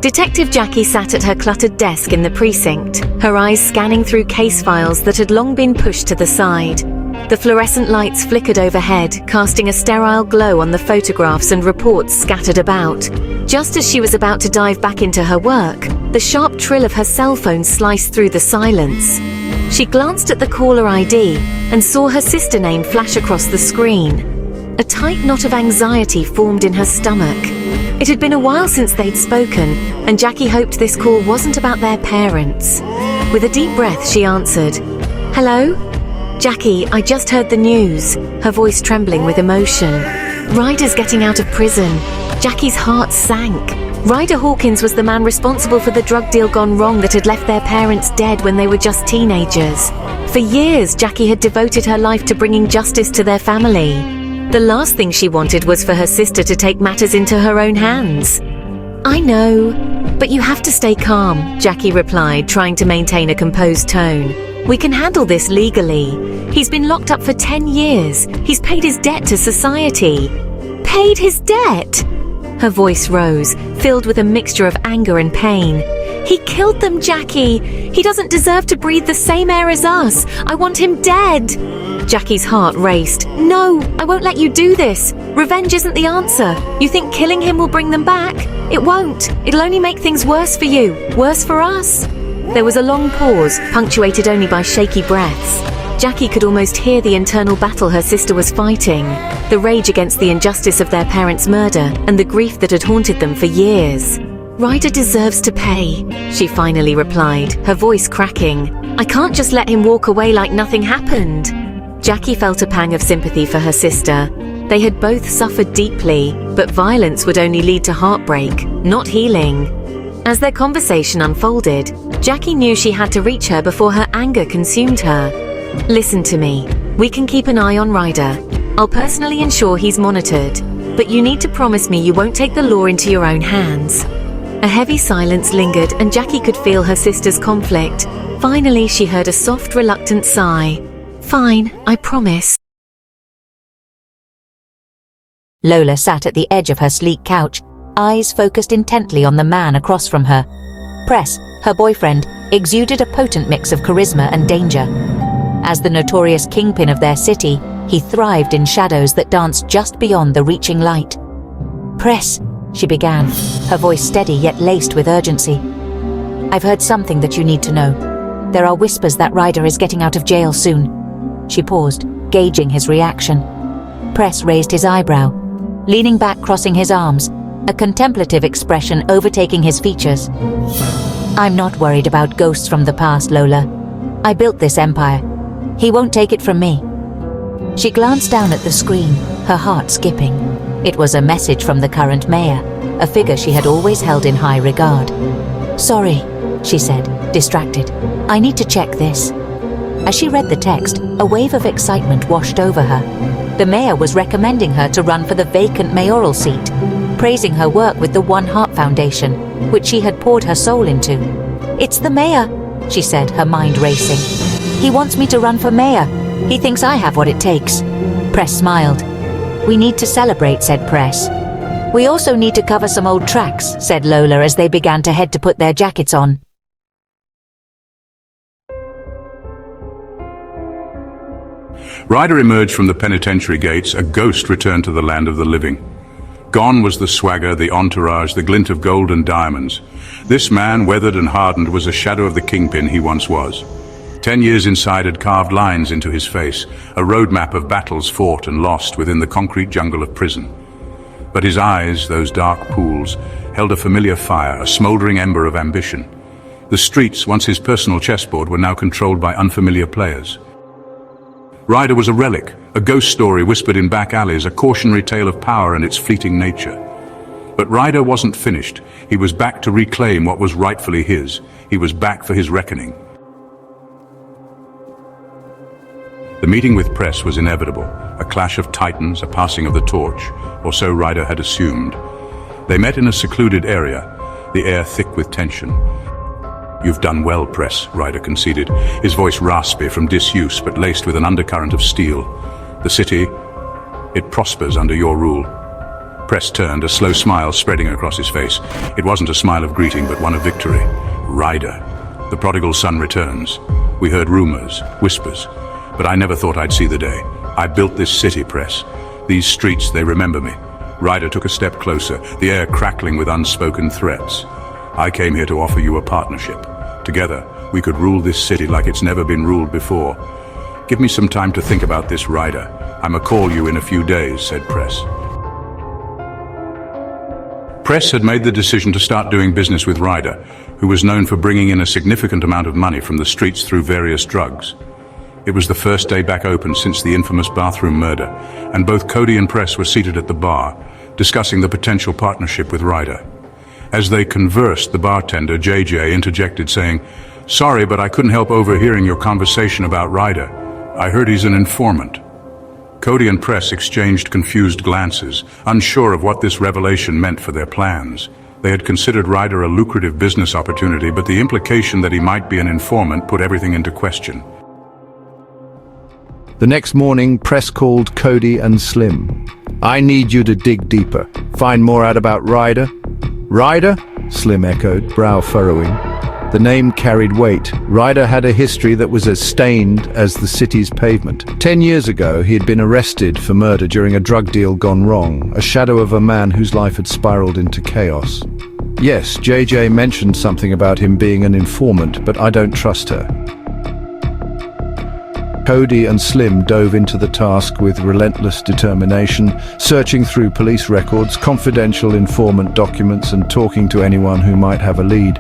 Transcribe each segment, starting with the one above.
Detective Jackie sat at her cluttered desk in the precinct, her eyes scanning through case files that had long been pushed to the side. The fluorescent lights flickered overhead, casting a sterile glow on the photographs and reports scattered about. Just as she was about to dive back into her work, the sharp trill of her cell phone sliced through the silence. She glanced at the caller ID and saw her sister name flash across the screen. A tight knot of anxiety formed in her stomach. It had been a while since they'd spoken, and Jackie hoped this call wasn't about their parents. With a deep breath, she answered. "Hello? Jackie, I just heard the news," her voice trembling with emotion. "Ryder's getting out of prison." Jackie's heart sank. Ryder Hawkins was the man responsible for the drug deal gone wrong that had left their parents dead when they were just teenagers. For years, Jackie had devoted her life to bringing justice to their family. The last thing she wanted was for her sister to take matters into her own hands. "I know, but you have to stay calm," Jackie replied, trying to maintain a composed tone. "We can handle this legally. He's been locked up for 10 years. He's paid his debt to society." "Paid his debt?" Her voice rose, filled with a mixture of anger and pain. "He killed them, Jackie. He doesn't deserve to breathe the same air as us. I want him dead." Jackie's heart raced. "No, I won't let you do this. Revenge isn't the answer. You think killing him will bring them back? It won't. It'll only make things worse for you, worse for us." There was a long pause, punctuated only by shaky breaths. Jackie could almost hear the internal battle her sister was fighting, the rage against the injustice of their parents' murder and the grief that had haunted them for years. "Ryder deserves to pay," she finally replied, her voice cracking. "I can't just let him walk away like nothing happened." Jackie felt a pang of sympathy for her sister. They had both suffered deeply, but violence would only lead to heartbreak, not healing. As their conversation unfolded, Jackie knew she had to reach her before her anger consumed her. "Listen to me. We can keep an eye on Ryder. I'll personally ensure he's monitored, but you need to promise me you won't take the law into your own hands." A heavy silence lingered, and Jackie could feel her sister's conflict. Finally, she heard a soft, reluctant sigh. "Fine, I promise." Lola sat at the edge of her sleek couch, eyes focused intently on the man across from her. Press, her boyfriend, exuded a potent mix of charisma and danger. As the notorious kingpin of their city, he thrived in shadows that danced just beyond the reaching light. "Press," she began, her voice steady yet laced with urgency. "I've heard something that you need to know. There are whispers that Ryder is getting out of jail soon." She paused, gauging his reaction. Press raised his eyebrow, leaning back, crossing his arms, a contemplative expression overtaking his features. "I'm not worried about ghosts from the past, Lola. I built this empire. He won't take it from me." She glanced down at the screen, her heart skipping. It was a message from the current mayor, a figure she had always held in high regard. "Sorry," she said, distracted. "I need to check this." As she read the text, a wave of excitement washed over her. The mayor was recommending her to run for the vacant mayoral seat, praising her work with the One Heart Foundation, which she had poured her soul into. "It's the mayor," she said, her mind racing. "He wants me to run for mayor. He thinks I have what it takes." Press smiled. "We need to celebrate," said Press. "We also need to cover some old tracks," said Lola as they began to head to put their jackets on. Ryder emerged from the penitentiary gates, a ghost returned to the land of the living. Gone was the swagger, the entourage, the glint of gold and diamonds. This man, weathered and hardened, was a shadow of the kingpin he once was. 10 years inside had carved lines into his face, a roadmap of battles fought and lost within the concrete jungle of prison. But his eyes, those dark pools, held a familiar fire, a smoldering ember of ambition. The streets, once his personal chessboard, were now controlled by unfamiliar players. Ryder was a relic, a ghost story whispered in back alleys, a cautionary tale of power and its fleeting nature. But Ryder wasn't finished. He was back to reclaim what was rightfully his. He was back for his reckoning. The meeting with Press was inevitable, a clash of titans, a passing of the torch, or so Ryder had assumed. They met in a secluded area, the air thick with tension. "You've done well, Press," Ryder conceded, his voice raspy from disuse but laced with an undercurrent of steel. "The city, it prospers under your rule." Press turned, a slow smile spreading across his face. It wasn't a smile of greeting, but one of victory. Ryder. The prodigal son returns. We heard rumors, whispers, but I never thought I'd see the day. I built this city, Press. These streets, they remember me. Ryder took a step closer, the air crackling with unspoken threats. I came here to offer you a partnership. Together, we could rule this city like it's never been ruled before. Give me some time to think about this, Ryder. I'ma call you in a few days, said Press. Press had made the decision to start doing business with Ryder, who was known for bringing in a significant amount of money from the streets through various drugs. It was the first day back open since the infamous bathroom murder, and both Cody and Press were seated at the bar, discussing the potential partnership with Ryder. As they conversed, the bartender, JJ, interjected saying, "Sorry, but I couldn't help overhearing your conversation about Ryder. I heard he's an informant." Cody and Press exchanged confused glances, unsure of what this revelation meant for their plans. They had considered Ryder a lucrative business opportunity, but the implication that he might be an informant put everything into question. The next morning, Press called Cody and Slim. "I need you to dig deeper. Find more out about Ryder." "Ryder?" Slim echoed, brow furrowing. The name carried weight. Ryder had a history that was as stained as the city's pavement. 10 years ago, he had been arrested for murder during a drug deal gone wrong, a shadow of a man whose life had spiraled into chaos. Yes, JJ mentioned something about him being an informant, but I don't trust her. Cody and Slim dove into the task with relentless determination, searching through police records, confidential informant documents, and talking to anyone who might have a lead.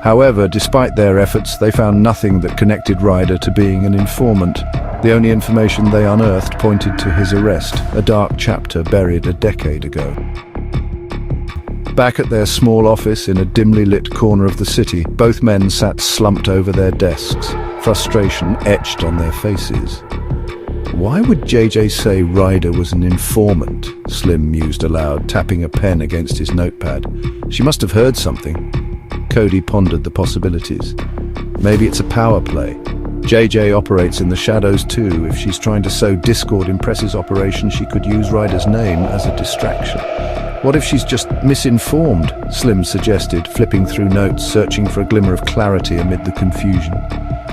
However, despite their efforts, they found nothing that connected Ryder to being an informant. The only information they unearthed pointed to his arrest, a dark chapter buried a decade ago. Back at their small office in a dimly lit corner of the city, both men sat slumped over their desks, frustration etched on their faces. "Why would JJ say Ryder was an informant?" Slim mused aloud, tapping a pen against his notepad. "She must have heard something." Cody pondered the possibilities. Maybe it's a power play. JJ operates in the shadows too. If she's trying to sow discord in Press's operation, she could use Ryder's name as a distraction. What if she's just misinformed? Slim suggested, flipping through notes, searching for a glimmer of clarity amid the confusion.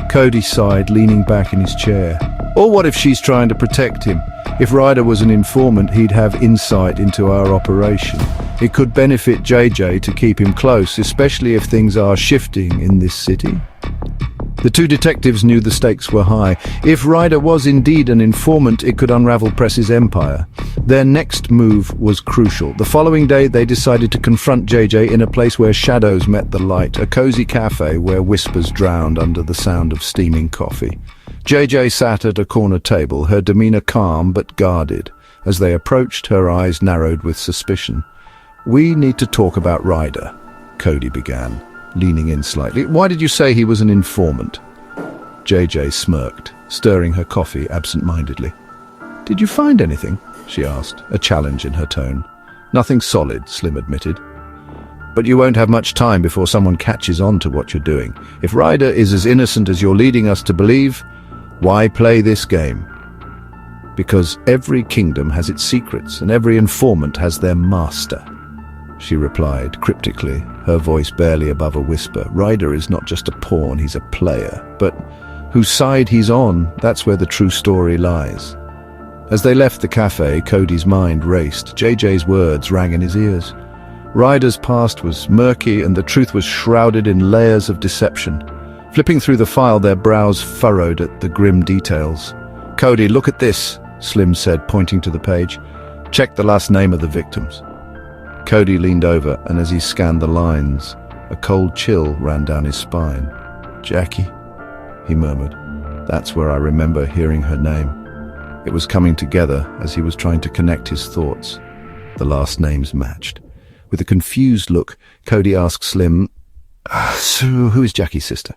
Cody sighed, leaning back in his chair. Or what if she's trying to protect him? If Ryder was an informant, he'd have insight into our operation. It could benefit JJ to keep him close, especially if things are shifting in this city. The two detectives knew the stakes were high. If Ryder was indeed an informant, it could unravel Press's empire. Their next move was crucial. The following day, they decided to confront JJ in a place where shadows met the light, a cozy cafe where whispers drowned under the sound of steaming coffee. JJ sat at a corner table, her demeanor calm but guarded. As they approached, her eyes narrowed with suspicion. "We need to talk about Ryder," Cody began, leaning in slightly. "Why did you say he was an informant?" JJ smirked, stirring her coffee absent-mindedly. "Did you find anything?" she asked, a challenge in her tone. "Nothing solid," Slim admitted. "But you won't have much time before someone catches on to what you're doing. If Ryder is as innocent as you're leading us to believe, why play this game?" "Because every kingdom has its secrets, and every informant has their master," she replied cryptically, her voice barely above a whisper. "Ryder is not just a pawn, he's a player. But whose side he's on, that's where the true story lies." As they left the cafe, Cody's mind raced. JJ's words rang in his ears. Ryder's past was murky, and the truth was shrouded in layers of deception. Flipping through the file, their brows furrowed at the grim details. "Cody, look at this," Slim said, pointing to the page. "Check the last name of the victims." Cody leaned over, and as he scanned the lines, a cold chill ran down his spine. "Jackie," he murmured. "That's where I remember hearing her name." It was coming together as he was trying to connect his thoughts. The last names matched. With a confused look, Cody asked Slim, "So who is Jackie's sister?"